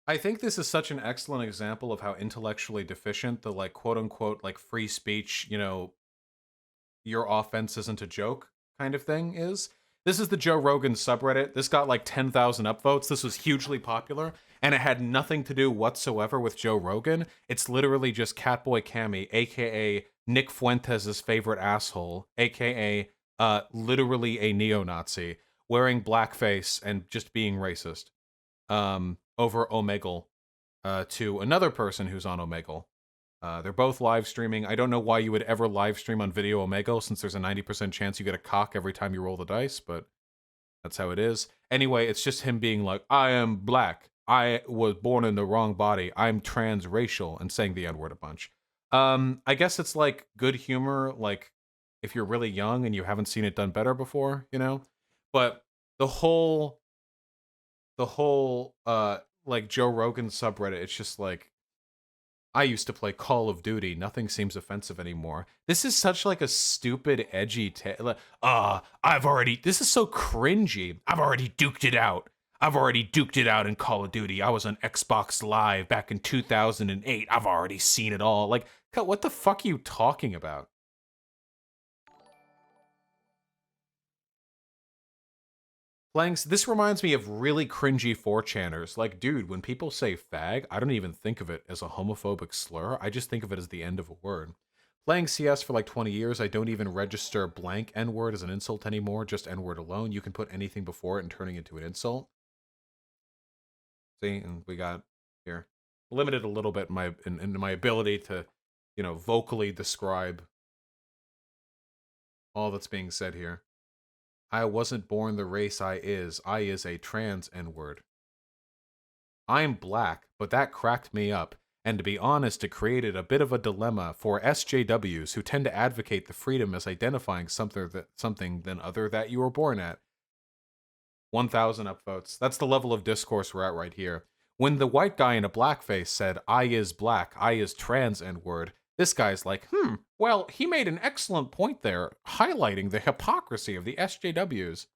I think this is such an excellent example of how intellectually deficient the like quote unquote like free speech, you know, your offense isn't a joke kind of thing is. This is the Joe Rogan subreddit. This got like 10,000 upvotes. This was hugely popular, and it had nothing to do whatsoever with Joe Rogan. It's literally just Catboy Cammy, aka Nick Fuentes' favorite asshole, aka literally a neo-Nazi, wearing blackface and just being racist. Over Omegle, to another person who's on Omegle. They're both live streaming. I don't know why you would ever live stream on Video Omegle, since there's a 90% chance you get a cock every time you roll the dice, but that's how it is. Anyway, it's just him being like, I am black. I was born in the wrong body. I'm transracial, and saying the N-word a bunch. I guess it's like good humor, like if you're really young and you haven't seen it done better before, you know? But the whole like Joe Rogan subreddit, it's just like, I used to play Call of Duty. Nothing seems offensive anymore. This is such like a stupid, edgy this is so cringy. I've already duked it out. I've already duked it out in Call of Duty. I was on Xbox Live back in 2008. I've already seen it all. Like, what the fuck are you talking about? This reminds me of really cringy 4chaners. Like, dude, when people say fag, I don't even think of it as a homophobic slur. I just think of it as the end of a word. Playing CS for like 20 years, I don't even register blank N-word as an insult anymore, just N-word alone. You can put anything before it and turning it into an insult. See, and we got here. Limited a little bit in my ability to, you know, vocally describe all that's being said here. I wasn't born the race I is. I is a trans N-word. I'm black, but that cracked me up. And to be honest, it created a bit of a dilemma for SJWs who tend to advocate the freedom as identifying something than other that you were born at. 1,000 upvotes. That's the level of discourse we're at right here. When the white guy in a blackface said, I is black, I is trans N-word, this guy's like, well, he made an excellent point there, highlighting the hypocrisy of the SJWs.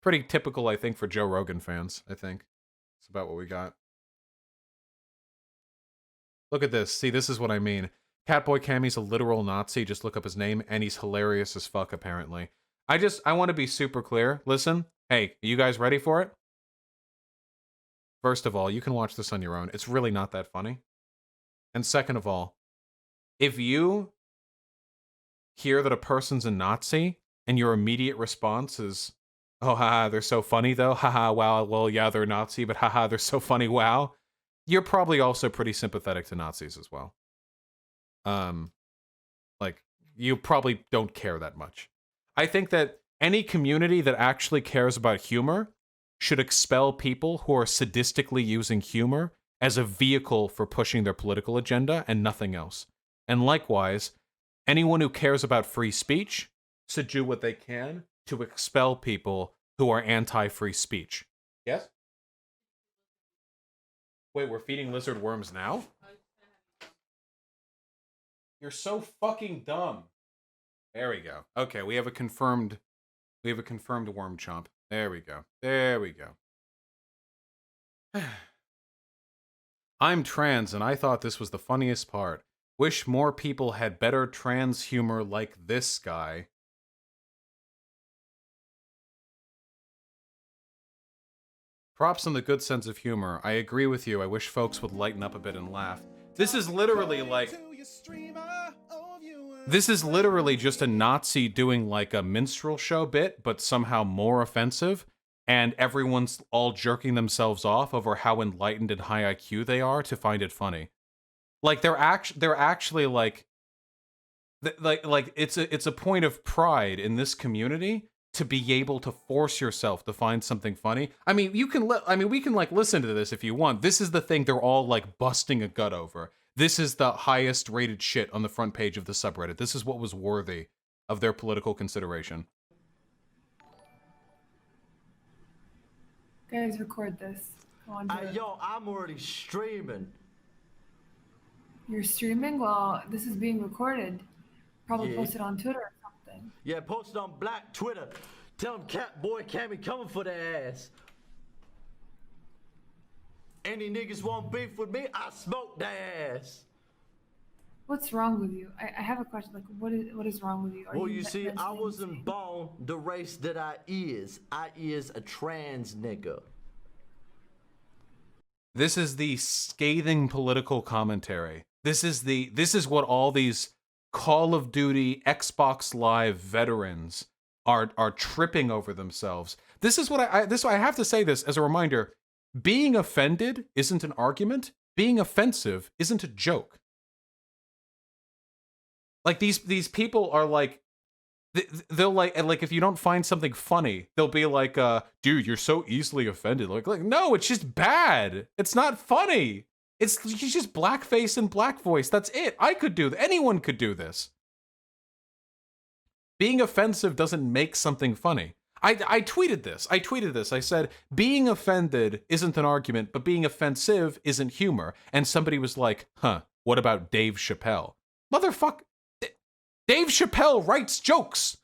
Pretty typical, I think, for Joe Rogan fans, I think. It's about what we got. Look at this. See, this is what I mean. Catboy Cammy's a literal Nazi. Just look up his name, and he's hilarious as fuck, apparently. I want to be super clear. Listen. Hey, are you guys ready for it? First of all, you can watch this on your own. It's really not that funny. And second of all, if you hear that a person's a Nazi and your immediate response is, oh, haha, they're so funny though, haha, wow, well, yeah, they're Nazi, but haha, they're so funny, wow, you're probably also pretty sympathetic to Nazis as well. Like, you probably don't care that much. I think that any community that actually cares about humor should expel people who are sadistically using humor as a vehicle for pushing their political agenda and nothing else. And likewise, anyone who cares about free speech should do what they can to expel people who are anti-free speech. Yes? Wait, we're feeding lizard worms now? You're so fucking dumb. There we go. Okay, we have a confirmed worm chomp. There we go. There we go. I'm trans and I thought this was the funniest part. Wish more people had better trans humor like this guy. Props on the good sense of humor. I agree with you. I wish folks would lighten up a bit and laugh. This is literally like... This is literally just a Nazi doing like a minstrel show bit, but somehow more offensive, and everyone's all jerking themselves off over how enlightened and high IQ they are to find it funny. Like they're actually like it's a point of pride in this community to be able to force yourself to find something funny. I mean, we can like listen to this if you want. This is the thing they're all like busting a gut over. This is the highest rated shit on the front page of the subreddit. This is what was worthy of their political consideration. Guys, record this. Go on, yo, I'm already streaming. You're streaming? Well, this is being recorded. Probably posted on Twitter or something. Yeah, posted on Black Twitter. Tell them Catboy Cammy coming for their ass. Any niggas want beef with me, I smoke their ass. What's wrong with you? I have a question. Like, what is wrong with you? Are Well, you you see, I mentally wasn't insane? born the race that I is. I is a trans nigga. This is the scathing political commentary. This is what all these Call of Duty, Xbox Live veterans are tripping over themselves. This is what I have to say this as a reminder. Being offended isn't an argument. Being offensive isn't a joke. Like these people are like, they'll like if you don't find something funny, they'll be like, dude, you're so easily offended. Like no, it's just bad. It's not funny. It's just blackface and black voice. That's it. I could do anyone could do this. Being offensive doesn't make something funny. I tweeted this. I said, being offended isn't an argument, but being offensive isn't humor. And somebody was like, huh, what about Dave Chappelle? Motherfucker. Dave Chappelle writes jokes.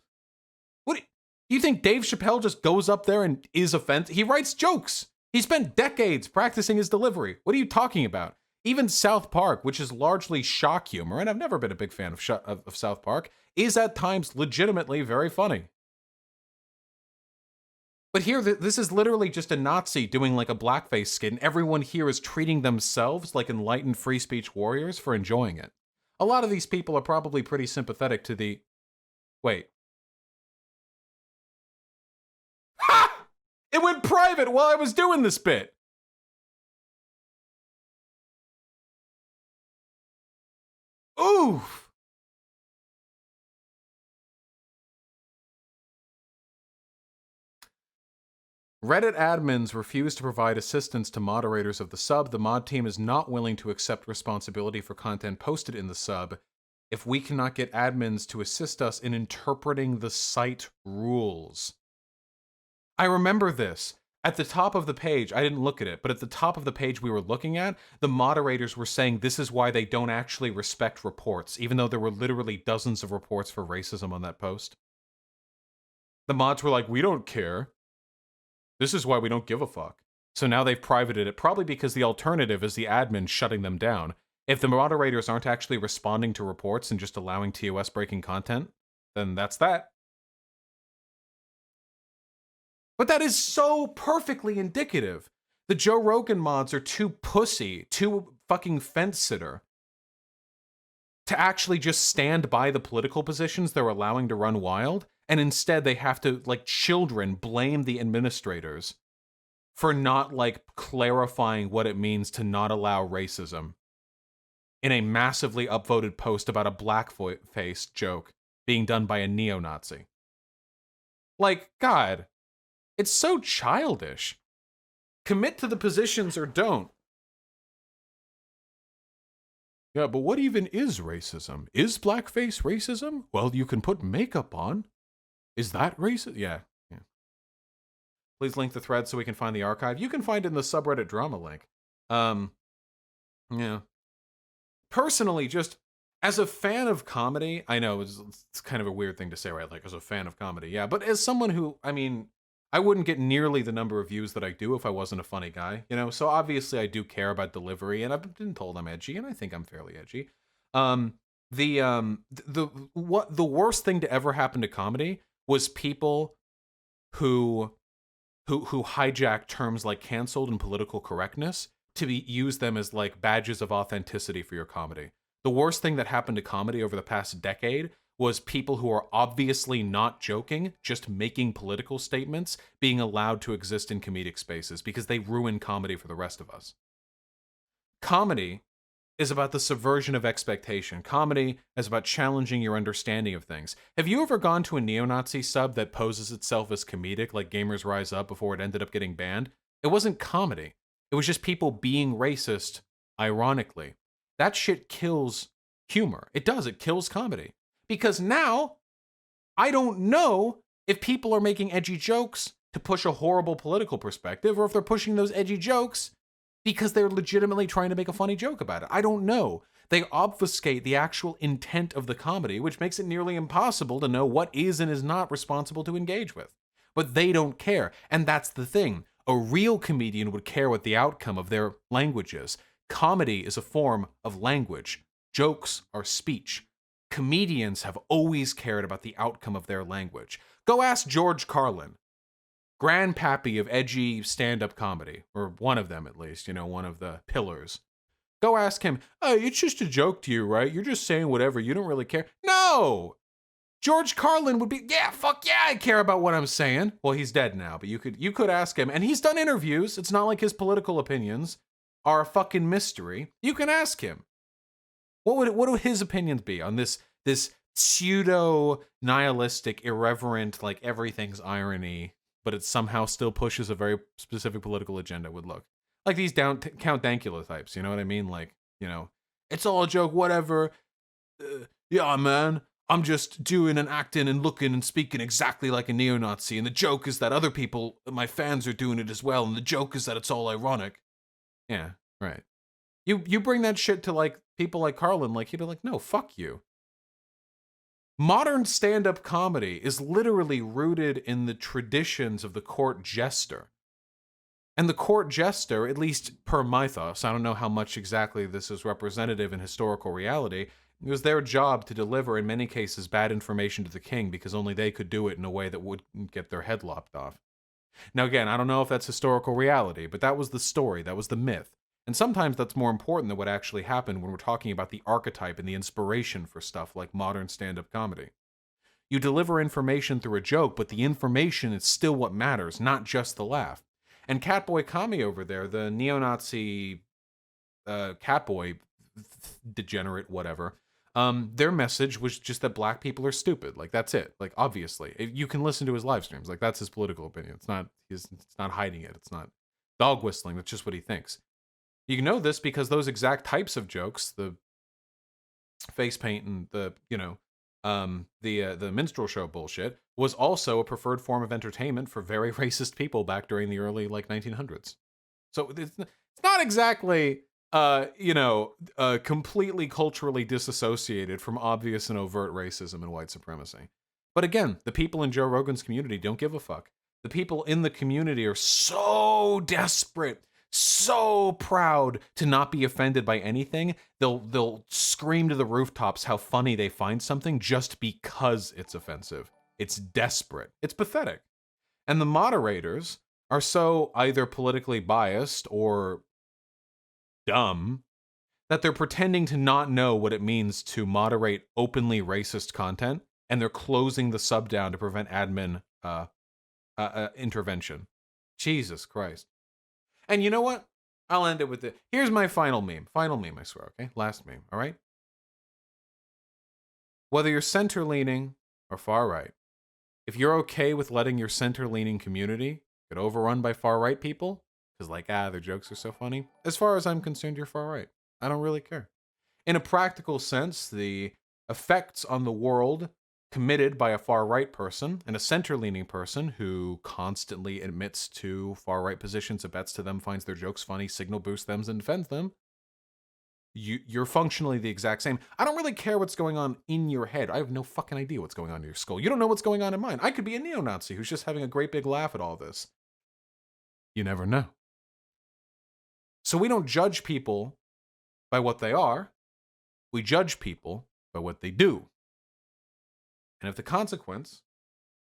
What do you think Dave Chappelle just goes up there and is offensive? He writes jokes. He spent decades practicing his delivery. What are you talking about? Even South Park, which is largely shock humor, and I've never been a big fan of South Park, is at times legitimately very funny. But here, this is literally just a Nazi doing like a blackface skit, and everyone here is treating themselves like enlightened free speech warriors for enjoying it. A lot of these people are probably pretty sympathetic to the... Wait. Ha! It went private while I was doing this bit! Oof! Reddit admins refuse to provide assistance to moderators of the sub. The mod team is not willing to accept responsibility for content posted in the sub if we cannot get admins to assist us in interpreting the site rules. I remember this. At the top of the page, I didn't look at it, but at the top of the page we were looking at, the moderators were saying this is why they don't actually respect reports, even though there were literally dozens of reports for racism on that post. The mods were like, we don't care. This is why we don't give a fuck. So now they've privated it, probably because the alternative is the admin shutting them down. If the moderators aren't actually responding to reports and just allowing TOS breaking content, then that's that. But that is so perfectly indicative. The Joe Rogan mods are too pussy, too fucking fence sitter to actually just stand by the political positions they're allowing to run wild. And instead they have to, like children, blame the administrators for not, like, clarifying what it means to not allow racism in a massively upvoted post about a blackface joke being done by a neo-Nazi. Like, God, it's so childish. Commit to the positions or don't. Yeah, but what even is racism? Is blackface racism? Well, you can put makeup on. Is that racist? Yeah. Please link the thread so we can find the archive. You can find it in the subreddit drama link. Yeah. Personally, just as a fan of comedy, I know it's kind of a weird thing to say, right? Like, as a fan of comedy, yeah. But as someone who, I mean, I wouldn't get nearly the number of views that I do if I wasn't a funny guy, you know? So obviously I do care about delivery, and I've been told I'm edgy, and I think I'm fairly edgy. The worst thing to ever happen to comedy was people who hijack terms like canceled and political correctness to use them as like badges of authenticity for your comedy. The worst thing that happened to comedy over the past decade was people who are obviously not joking, just making political statements, being allowed to exist in comedic spaces because they ruin comedy for the rest of us. Comedy is about the subversion of expectation. Comedy is about challenging your understanding of things. Have you ever gone to a neo-Nazi sub that poses itself as comedic, like Gamers Rise Up, before it ended up getting banned? It wasn't comedy. It was just people being racist, ironically. That shit kills humor. It does. It kills comedy. Because now, I don't know if people are making edgy jokes to push a horrible political perspective, or if they're pushing those edgy jokes because they're legitimately trying to make a funny joke about it. I don't know. They obfuscate the actual intent of the comedy, which makes it nearly impossible to know what is and is not responsible to engage with. But they don't care. And that's the thing. A real comedian would care what the outcome of their language is. Comedy is a form of language. Jokes are speech. Comedians have always cared about the outcome of their language. Go ask George Carlin, grandpappy of edgy stand-up comedy, or one of them at least, one of the pillars. Go ask him, it's just a joke to you, right? You're just saying whatever, you don't really care. No! George Carlin would be, yeah, fuck yeah, I care about what I'm saying. Well, he's dead now, but you could ask him, and he's done interviews. It's not like his political opinions are a fucking mystery. You can ask him. What would his opinions be on this pseudo nihilistic, irreverent, like everything's irony, but it somehow still pushes a very specific political agenda would look? Like these Count Dankula types, you know what I mean? Like, it's all a joke, whatever. Yeah, man, I'm just doing and acting and looking and speaking exactly like a neo-Nazi, and the joke is that other people, my fans, are doing it as well, and the joke is that it's all ironic. Yeah, right. You bring that shit to like people like Carlin, like he'd be like, no, fuck you. Modern stand-up comedy is literally rooted in the traditions of the court jester. And the court jester, at least per my thoughts, I don't know how much exactly this is representative in historical reality, it was their job to deliver, in many cases, bad information to the king because only they could do it in a way that wouldn't get their head lopped off. Now again, I don't know if that's historical reality, but that was the story, that was the myth. And sometimes that's more important than what actually happened when we're talking about the archetype and the inspiration for stuff like modern stand-up comedy. You deliver information through a joke, but the information is still what matters, not just the laugh. And Catboy Kami over there, the neo-Nazi Catboy degenerate, whatever, their message was just that black people are stupid. Like, that's it. Like, obviously. You can listen to his live streams. Like, that's his political opinion. It's not hiding it. It's not dog whistling. That's just what he thinks. You know this because those exact types of jokes, the face paint and the minstrel show bullshit, was also a preferred form of entertainment for very racist people back during the early 1900s. So it's not exactly completely culturally disassociated from obvious and overt racism and white supremacy. But again, the people in Joe Rogan's community don't give a fuck. The people in the community are so desperate, so proud to not be offended by anything, they'll scream to the rooftops how funny they find something just because it's offensive. It's desperate. It's pathetic. And the moderators are so either politically biased or dumb that they're pretending to not know what it means to moderate openly racist content, and they're closing the sub down to prevent admin intervention. Jesus Christ. And you know what? I'll end it with it. Here's my final meme. Final meme, I swear, okay? Last meme, all right? Whether you're center-leaning or far-right, if you're okay with letting your center-leaning community get overrun by far-right people, because their jokes are so funny, as far as I'm concerned, you're far-right. I don't really care. In a practical sense, the effects on the world committed by a far-right person and a center-leaning person who constantly admits to far-right positions, abets to them, finds their jokes funny, signal boosts them, and defends them, you're functionally the exact same. I don't really care what's going on in your head. I have no fucking idea what's going on in your skull. You don't know what's going on in mine. I could be a neo-Nazi who's just having a great big laugh at all this. You never know. So we don't judge people by what they are. We judge people by what they do. And if the consequence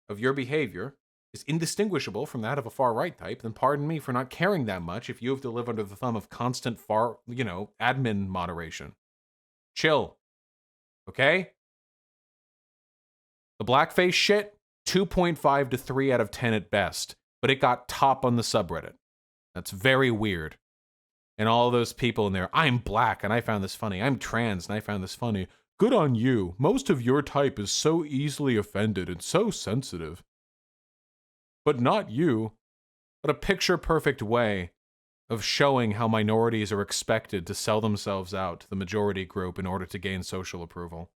of your behavior is indistinguishable from that of a far-right type, then pardon me for not caring that much if you have to live under the thumb of constant admin moderation. Chill. Okay? The blackface shit, 2.5 to 3 out of 10 at best, but it got top on the subreddit. That's very weird. And all those people in there, I'm black and I found this funny. I'm trans and I found this funny. Good on you. Most of your type is so easily offended and so sensitive. But not you. But a picture-perfect way of showing how minorities are expected to sell themselves out to the majority group in order to gain social approval.